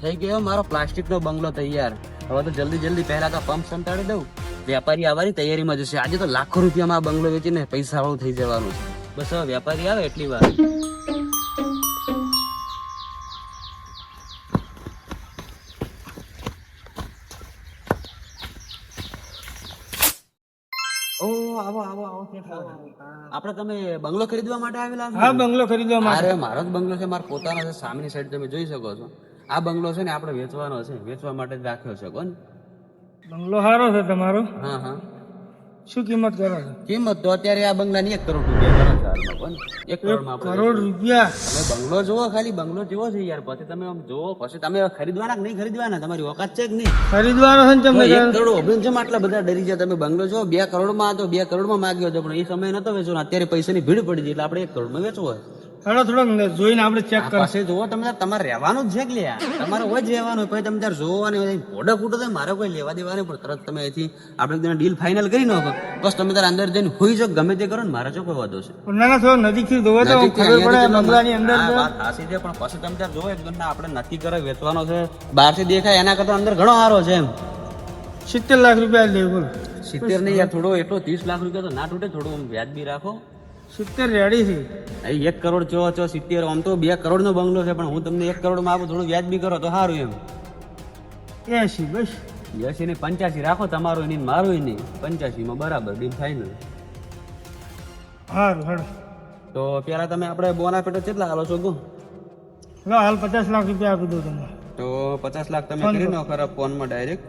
થઈ ગયો મારો પ્લાસ્ટિક નો બંગલો તૈયાર. હવે તો જલ્દી પહેલા તો પંપ સંતાડી દઉં. વેપારી આવવાની તૈયારીમાં જશે. આજે તો લાખો રૂપિયામાં આ બંગલો વેચીને પૈસા વાળું થઈ જવાનું છે. બસ હવે વેપારી આવે એટલી વાર. ઓ આવો આવો આવો આપણે તમે બંગલો ખરીદવા માટે આવેલા છો? હા, બંગલો ખરીદવા માટે. અરે મારો જ બંગલો છે, મારો પોતાનો છે. સામેની સાઈડ તમે જોઈ શકો છો. આ બંગલો છે ને આપણે વેચવાનો છે, વેચવા માટે જ રાખ્યો છે. કોણ? બંગલો સારો છે તમારો. હા હા. શું કિંમત કરો છો? કિંમત તો અત્યારે આ બંગલાની 1 કરોડ રૂપિયા કરો છો હાલમાં. કોણ? 1 કરોડમાં આપણે કરોડ રૂપિયા? તમે બંગલો જુઓ, ખાલી બંગલો જેવો છે યાર. પછી તમે આમ જુઓ, પછી તમે ખરીદવાના કે નહીં ખરીદવાના, તમારી ઓકાત છે કે નહીં? ખરીદવાનો છે ને તમે? 1 કરોડ ઓબીન છે, આટલા બધા ડરી ગયા તમે. બંગલો જો 2 કરોડમાં હતો, 2 કરોડમાં માંગ્યો હતો, પણ એ સમય નતો વેચવાનો. અત્યારે પૈસાની ભીડ પડી ગઈ એટલે આપણે 1 કરોડમાં વેચવો હોય. થોડોક જોઈને આપણે ચેક કરો. પાસે જુઓ તમે, તમારે રહેવાનું જ છે કે લ્યા, તમારે હોય જ રહેવાનું. પછી તમે ત્યારે જોવાની ઓર્ડર ફૂટો તો મારે કોઈ લેવા દેવાની, પણ તરત તમે અહીંથી આપણે ડીલ ફાઇનલ કરી નાખો. બસ તમે તારે અંદર જઈને હોઈ જાઓ, ગમે તે કરો ને, મારે શું કોઈ વાંધો છે. ના ના, થોડો નજીકથી જોવો તો ખબર પડે બંગલાની અંદર. વાત સાચી છે, પણ પછી તમે ત્યારે જોવો એકદમ આપણે નક્કી કરે વેચવાનો છે. બહારથી દેખાય એના કરતા અંદર ઘણો સારો છે એમ. 70 લાખ રૂપિયા લેવું બોલો. 70 નહીં યાર, થોડો એટલો 30 લાખ રૂપિયા તો ના તૂટે. થોડું વ્યાજબી રાખો. 70 રેડી છે. 1 કરોડ ચો 70, આમ તો 2 કરોડ નો બંગલો છે, પણ હું તમને 1 કરોડ માં આપું. થોડું વ્યાજબી કરો તો સારું એમ. 80 બસ. 80 ને 85 રાખો, તમારું નહીં મારું નહીં. 85 માં બરાબર, ડીલ ફાઇનલ. સારું હેડો. તો પેલા તમે આપણે બોના પેટો કેટલા હાલો છો? લો હાલ 50 લાખ રૂપિયા આપી દો તમે. તો 50 લાખ તમે કરી નાખો ખરા ફોનમાં ડાયરેક્ટ.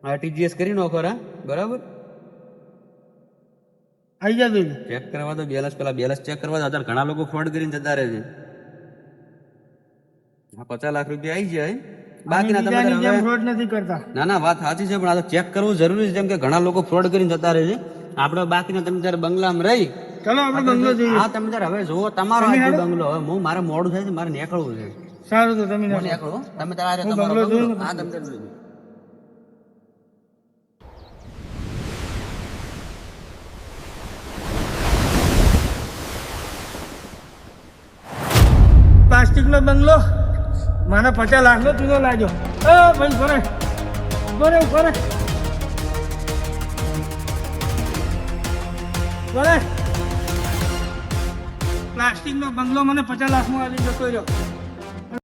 આરટીજીએસ કરી નાખો ખરા, બરાબર. આવી જા બેબી. ચેક કરવા દો બેલેન્સ, પેલા બેલેન્સ ચેક કરવા દો. અત્યારે ઘણા લોકો ફ્રોડ કરીને જતા રહે છે. હા, 50 લાખ રૂપિયા આવી જાય. બાકીના તમે જેમ ફ્રોડ નથી કરતા. ના વાત સાચી છે, પણ આ તો ચેક કરવું જરૂરી છે. જેમ કે ઘણા લોકો ફ્રોડ કરીને જતા રહે છે. આપણે બાકીના તમે ત્યારે બંગલામાં રહી. ચલો આપણે બંગલો જોઈએ. હા, તમે ત્યારે હવે જુઓ તમારો આ બંગલો. હવે હું મારે મોડું થાય છે, મારે નીકળવું છે. સારું તો તમે નીકળો તમે તારે તમારો બંગલો. હા, તમે ત્યારે જોજો. પ્લાસ્ટિક નો બંગલો મને 50 લાખ નો ચૂનો લાગ્યો. ભાઈ ફરે ફરે ફરે ફરે. પ્લાસ્ટિક નો બંગલો મને 50 લાખ માં આવી જતો રહ્યો.